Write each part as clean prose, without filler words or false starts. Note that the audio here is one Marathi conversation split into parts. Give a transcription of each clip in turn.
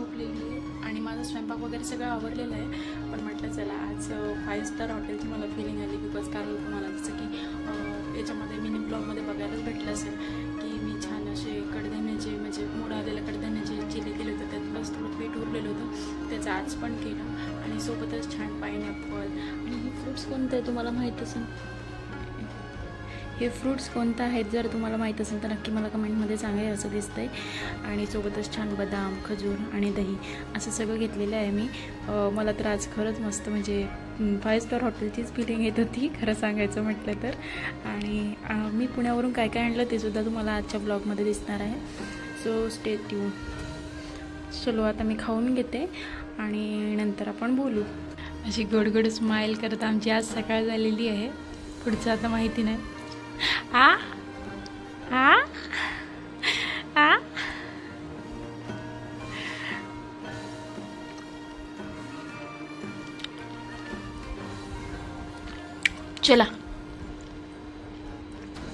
झोपलेली आहे आणि माझा स्वयंपाक वगैरे सगळं आवरलेलं आहे. पण म्हटलं चला आज 5 स्टार हॉटेलची मला फिलिंग आली. बिकॉज काल तुम्हाला जसं की याच्यामध्ये मिनी ब्लॉगमध्ये बघायलाच भेटलं असेल की मी छान असे कडधान्याचे म्हणजे मोड आलेल्या कडधान्याचे चिली केले होते. त्यात प्लस थोडं पीठ उरलेलं होतं, त्याचं आज पण केलं आणि सोबतच छान पाइनॲपल. आणि हे फ्रूट्स कोणतं आहे तुम्हाला माहीत असेल, हे फ्रूट्स कोणतं आहेत जर तुम्हाला माहीत असेल तर नक्की मला कमेंटमध्ये सांगा. असं दिसतंय आणि सोबतच छान बदाम, खजूर आणि दही असं सगळं घेतलेलं आहे मी. मला तर आज खरंच मस्त म्हणजे 5 स्टार हॉटेलचीच फिलिंग येत होती खरं सांगायचं म्हटलं तर. आणि मी पुण्यावरून काय काय आणलं ते सुद्धा तुम्हाला आजच्या ब्लॉगमध्ये दिसणार आहे. So stay tune. चलो आता मी खाऊन घेते आणि नंतर आपण बोलू. अशी गोडगोड स्माईल करत आमची आज सकाळ झालेली आहे. पुढचं आता माहिती नाही. आ आ आ चला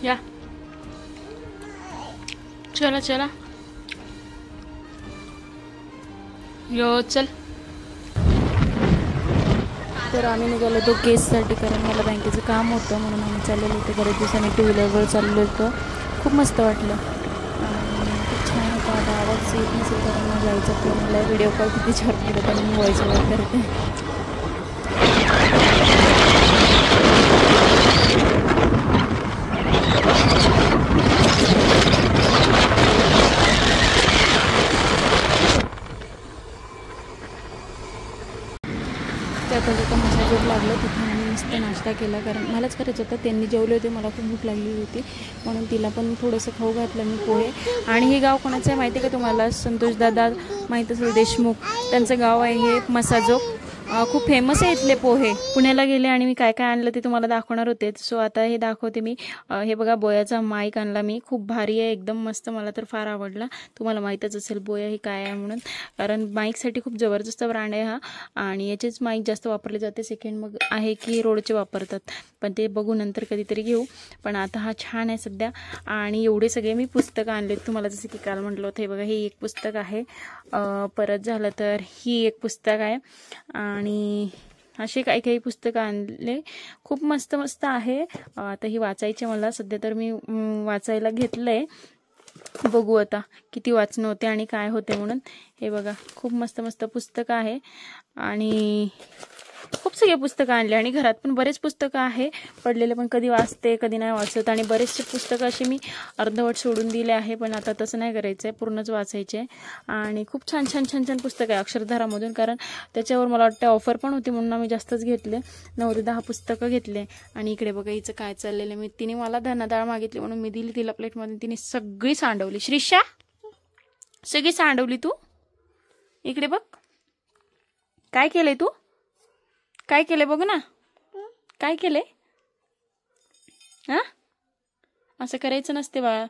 या चला चला यो चल. तर आम्ही निघालो तो केससाठी, कारण मला बँकेचं काम होतं म्हणून आम्ही चाललेलो होतो. बरेच दिवसांनी 2 व्हीलरवर चाललो होतो. खूप मस्त वाटलं आणि खूप छान होतं. आता आवाज येत नसेल कारण माझ्या आईचा फोन मला व्हिडिओ कॉल किती छान करत आणि मी व्हॉइस ओव्हर करते. त्याचा जो माझा झोप लागलं तिथे आम्ही मस्त नाश्ता केला, कारण मलाच करायचं होतं. त्यांनी जेवले होते, मला खूप भूक लागलेली होती म्हणून तिला पण थोडंसं खाऊ घातलं मी पोहे. आणि हे गाव कोणाचं आहे माहिती आहे का तुम्हाला? संतोष दादा माहीत असेल, देशमुख, त्यांचं गाव आहे हे मसाजो. खूप फेमस आहे इथले पोहे. पुण्याला गेले आणि मी काय काय आणलं ते तुम्हाला दाखवणार होते. सो आता हे दाखवते मी. हे बघा बोयाचा माईक आणला मी, खूप भारी आहे, एकदम मस्त, मला तर फार आवडला. तुम्हाला माहीतच असेल बोया ही काय आहे म्हणून, कारण माईकसाठी खूप जबरदस्त ब्रँड आहे हा आणि याचेच माईक जास्त वापरले जाते. सेकंड मग आहे की रोडचे वापरतात, पण ते बघू नंतर कधीतरी घेऊ. पण आता हा छान आहे सध्या. आणि एवढे सगळे मी पुस्तकं आणलेत तुम्हाला, जसं की काल म्हटलं होतं. हे बघा हे एक पुस्तक आहे, परत झालं तर ही एक पुस्तक आहे आणि असे काही काही पुस्तकं आणले. खूप मस्त मस्त आहे. आता ही वाचायची मला, सध्या तर मी वाचायला घेतलंय. बघू आता किती वाचणं होते आणि काय होते म्हणून. हे बघा खूप मस्त मस्त पुस्तकं आहे आणि खूप सगळे पुस्तकं आणले. आणि घरात पण बरेच पुस्तकं आहे पडलेले, पण कधी वाचते कधी नाही वाचत. आणि बरेचसे पुस्तकं असे मी अर्धवट सोडून दिले आहे, पण आता तसं नाही करायचं आहे, पूर्णच वाचायचे आहे. आणि खूप छान छान छान छान पुस्तकं आहे अक्षरधारामधून, कारण त्याच्यावर मला वाटतं ऑफर पण होती म्हणून मी जास्तच घेतले. 9 ते 10 पुस्तकं घेतले. आणि इकडे बघा हिचं काय चाललेलं, मी तिने मला धनाडाळ मागितली म्हणून मी दिली तिला प्लेटमध्ये, तिने सगळी सांडवली. श्रीषा सगळी सांडवली तू. इकडे बघ काय केलंय तू, काय केलंय बघ ना, काय केलंय. हा असं करायचं नसते बाळा.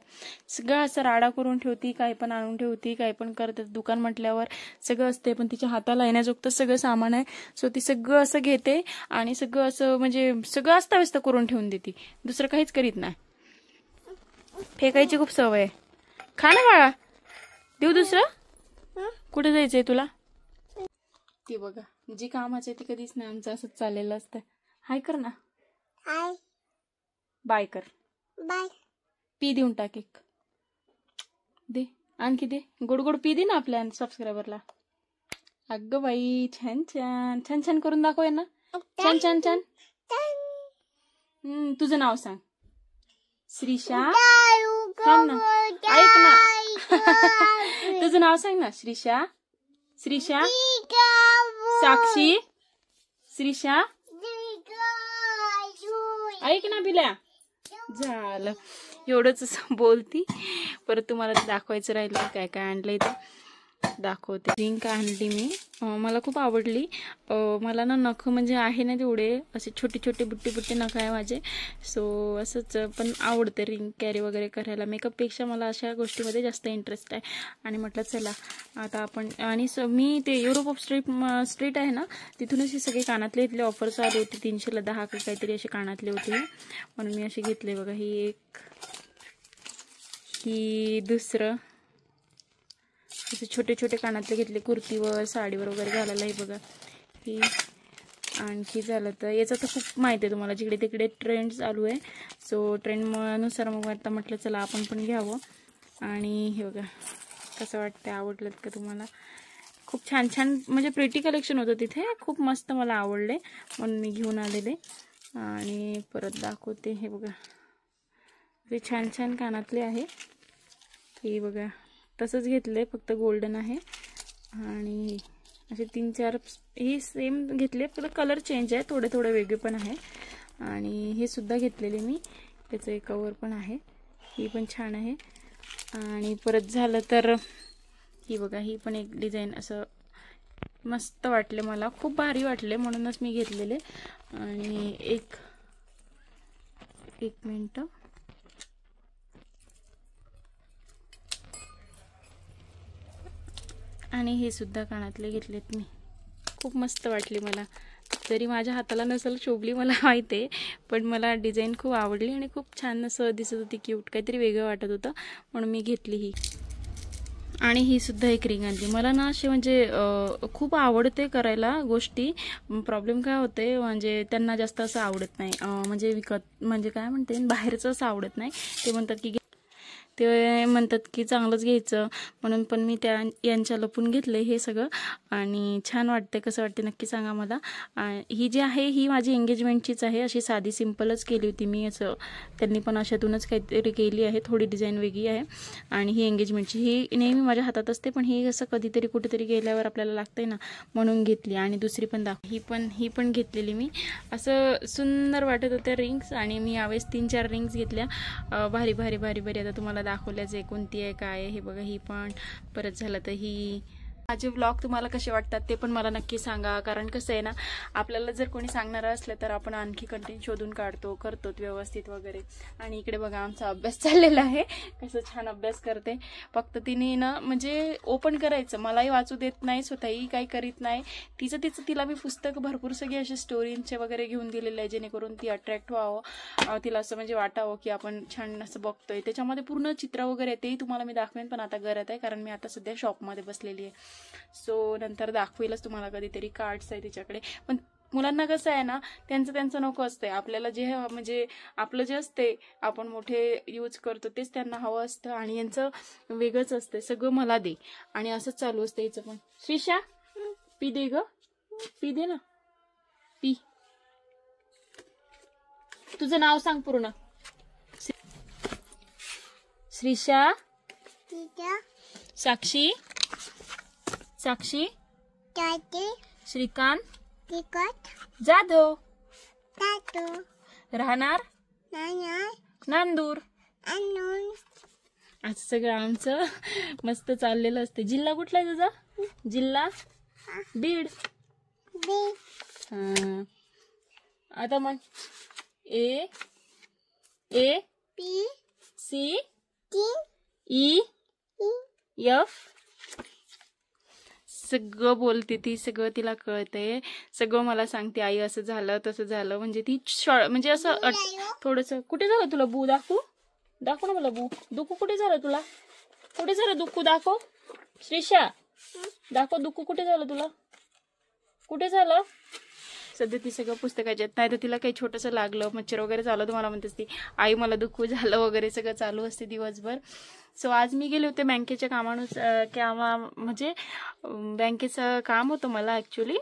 सगळं असं राडा करून ठेवती, काय पण आणून ठेवती, काय पण करते. दुकान म्हटल्यावर सगळं असते, पण तिच्या हाताला येण्याजोगतं सगळं सामान आहे. सो ती सगळं असं घेते आणि सगळं असं म्हणजे सगळं अस्ताव्यस्त करून ठेवून देते, दुसरं काहीच करीत नाही. फेकायची खूप सवय आहे. खा ना बाळा, देऊ दुसरं. कुठे जायचंय तुला? ती बघा जी कामाचं आहे ती कधीच नाही आमचं असंच चाललेलं असतं. हाय कर ना, हाय, बाय कर, बाय. पी देऊन टाक एक, दे आणखी दे, गोड गोड पी दे ना आपल्या सबस्क्रायबरला. अगं बाई छान छान छान छान करून दाखव ना, छान छान छान. तुझं नाव सांग. श्रीषा. थांब ना, ऐक ना. तुझं नाव सांग ना. श्रीषा, श्रीषा, साक्षी, श्रीषा. ऐक ना पिल्या. झालं एवढंच बोलती. परत तुम्हाला ते दाखवायचं राहिलं काय काय आणलंय ते दाखवते. रिंग आणली मी, मला खूप आवडली. मला ना नख म्हणजे आहे ना तेवढे असे छोटे छोटे बुट्टे बुट्टे नख आहे माझे. सो असंच पण आवडते रिंग कॅरी वगैरे करायला. मेकअपपेक्षा मला अशा गोष्टीमध्ये जास्त इंटरेस्ट आहे. आणि म्हटलं चला आता आपण, आणि मी ते युरोप ऑफ स्ट्रीट आहे ना तिथूनच हे सगळे कानातले इथले ऑफर्स आले होते. 300 ला 10 काहीतरी असे कानातले होते म्हणून मी असे घेतले. बघा ही एक, ही दुसरं, असे छोटे छोटे कानातले घेतले कुर्तीवर साडीवर वगैरे घालायला. हे बघा ही. आणखी झालं तर याचं तर खूप माहिती आहे तुम्हाला, जिकडे तिकडे ट्रेंड चालू आहे. सो ट्रेंडनुसार मग आता म्हटलं चला आपण पण घ्यावं. आणि हे बघा कसं वाटतं, आवडलं का तुम्हाला? खूप छान छान म्हणजे प्रिटी कलेक्शन होतं तिथे, खूप मस्त मला आवडले म्हणून मी घेऊन आलेले. आणि परत दाखवते. हे बघा ते छान छान कानातले आहे. हे बघा तसंच घेतले, फक्त गोल्डन आहे. आणि असे 3-4 हे सेम घेतले, फक्त कलर चेंज आहे, थोडे थोडे वेगळे पण आहे. आणि हे सुद्धा घेतलेले मी, त्याचं एक कवर पण आहे, ही पण छान आहे. आणि परत झालं तर ही बघा, ही पण एक डिझाईन असं मस्त वाटले मला, खूप भारी वाटले म्हणूनच मी घेतलेले. आणि एक मिनटं, आणि हे सुद्धा कानातले घेतलेत मी, खूप मस्त वाटली मला. जरी माझ्या हाताला नसेल शोभली मला माहिती आहे, पण मला डिझाईन खूप आवडली आणि खूप छान असं दिसत होती, क्यूट, काहीतरी वेगळं वाटत होतं म्हणून मी घेतली ही. आणि ही सुद्धा एक रिंग आणली. मला ना असे म्हणजे खूप आवडते करायला गोष्टी. प्रॉब्लेम काय होते म्हणजे त्यांना जास्त असं आवडत नाही, म्हणजे विकत म्हणजे काय म्हणते बाहेरचं असं आवडत नाही. ते म्हणतात की चांगलंच घ्यायचं, म्हणून पण मी यांच्या लपून घेतले हे सगळं. आणि छान वाटते, कसं वाटते नक्की सांगा मला. ही जी आहे ही माझी एंगेजमेंटचीच आहे, अशी साधी सिंपलच केली होती मी. असं त्यांनी पण अशातूनच काहीतरी केली आहे, थोडी डिझाईन वेगळी आहे. आणि ही एंगेजमेंटची, ही नेहमी माझ्या हातात असते, पण ही असं कधीतरी कुठेतरी गेल्यावर आपल्याला लागतंय ना, म्हणून घेतली. आणि दुसरी पण ही पण घेतलेली मी. असं सुंदर वाटत होत्या रिंग्स, आणि मी यावेळेस 3-4 रिंग्स घेतल्या, भारी भारी भारी भारी. आता तुम्हाला दाखवल्याच आहे कोणती आहे काय आहे. हे बघा ही पण. परत झालं तर ही. माझे व्लॉग तुम्हाला कसे वाटतात ते पण मला नक्की सांगा, कारण कसं आहे ना, आपल्याला जर कोणी सांगणारं असलं तर आपण आणखी कंटेंट शोधून काढतो, करतो व्यवस्थित वगैरे. आणि इकडे बघा आमचा अभ्यास चाललेला आहे, कसं छान अभ्यास करते. फक्त तिने ना म्हणजे ओपन करायचं, मलाही वाचू देत नाही, स्वतःही काही करीत नाही. तिला मी पुस्तक भरपूर सगळे असे स्टोरींचे वगैरे घेऊन दिलेले आहे, जेणेकरून ती अट्रॅक्ट व्हावं, तिला असं म्हणजे वाटावं की आपण छान असं बघतोय. त्याच्यामध्ये पूर्ण चित्र वगैरे तेही तुम्हाला मी दाखवेन, पण आता गरज आहे कारण मी आता सध्या शॉपमध्ये बसलेली आहे. सो नंतर दाखवेलच तुम्हाला कधीतरी. कार्ड्स आहे तिच्याकडे, पण मुलांना कसं आहे ना, त्यांचं नको असतंय. आपल्याला जे म्हणजे आपलं जे असते आपण मोठे यूज करतो तेच त्यांना हवं असतं, आणि यांचं वेगळंच असतं. सगळं मला दे, आणि असंच चालू असतं याचं पण. श्रीशा पी दे ग, पी दे ना, पी. तुझं नाव सांग पूर्ण. श्रीशा, साक्षी, श्रीकांत, जाधव, राहणार नांदूर. असं सगळं आमचं मस्त चाललेलं असतं. जिल्हा कुठला आहे तुझा? जिल्हा बीड. आता मग A P C E F सगळं बोलते ती, सगळं तिला कळतंय, सगळं मला सांगते. आई असं झालं तसं झालं, म्हणजे ती म्हणजे असं थोडंसं. कुठे झालं तुला बू? दाखव ना मला बू. दुखू कुठे झालं तुला? कुठे झालं दुखू? दाखव श्रीशा, दाखव दुखू कुठे झालं तुला, कुठे झालं? सध्या ती सगळं पुस्तकाच्यात, नाही तर तिला काही छोटंसं लागलं, मच्छर वगैरे झालं तर मला म्हणतेस ती आई मला दुखू झालं वगैरे, सगळं चालू असते दिवसभर. सो आज मी गेले होते बँकेच्या म्हणजे बँकेचं काम होतं मला ॲक्च्युली,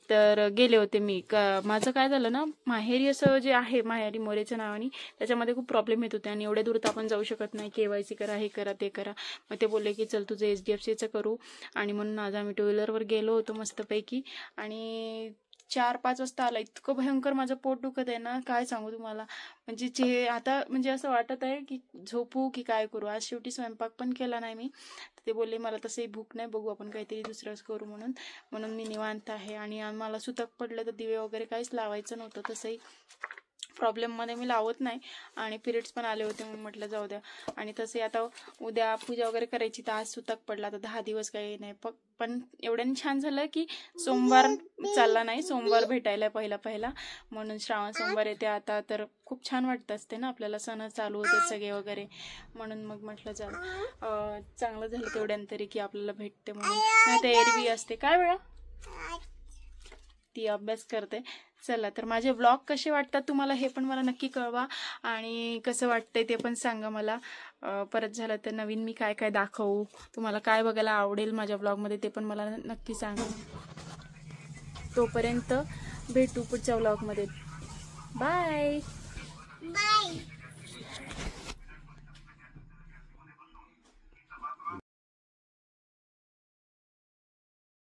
तर गेले होते मी. माझं काय झालं ना, माहेरी असं जे आहे माहेरी मोरेच्या नावाने, त्याच्यामध्ये खूप प्रॉब्लेम येत होते, आणि एवढ्या दूर तर आपण जाऊ शकत नाही. KYC करा, हे करा ते करा. मग ते बोलले की चल तुझं HDFCचं करू, आणि म्हणून आज आम्ही 2 व्हीलरवर गेलो होतो मस्तपैकी. आणि 4-5 वाजता आला. इतकं भयंकर माझं पोट दुखत आहे ना, काय सांगू तुम्हाला. म्हणजे आता म्हणजे असं वाटत आहे की झोपू की काय करू. आज शेवटी स्वयंपाक पण केला नाही मी. ते बोलले मला तसंही भूक नाही, बघू आपण काहीतरी दुसरंच करू म्हणून मी निवांत आहे. आणि मला सुतक पडलं तर दिवे वगैरे काहीच लावायचं नव्हतं. तसंही प्रॉब्लेममध्ये मी लावत नाही आणि पिरियड्स पण आले होते, मग म्हटलं जाऊ द्या. आणि तसे आता उद्या पूजा वगैरे करायची, तर आज सुतक पडला, तर 10 दिवस काही नाही. पण एवढ्याने छान झालं की सोमवार चालला नाही, सोमवार भेटायला पहिला म्हणून श्रावण सोमवार येते आता, तर खूप छान वाटत असते ना आपल्याला, सण चालू होते सगळे वगैरे. म्हणून मग म्हटलं चांगलं झालं तेवढ्यानंतरी की आपल्याला भेटते म्हणून. नाही तर एरवी असते. काय वेळा ती अभ्यास करते. चला, तर माझे व्लॉग कसे वाटतात तुम्हाला हे पण मला नक्की कळवा, आणि कसं वाटतंय ते पण सांगा मला. परत झालं तर नवीन मी काय काय दाखवू, तुम्हाला काय बघायला आवडेल माझ्या व्लॉगमध्ये ते पण मला नक्की सांगा. तोपर्यंत भेटू पुढच्या व्लॉगमध्ये. बाय.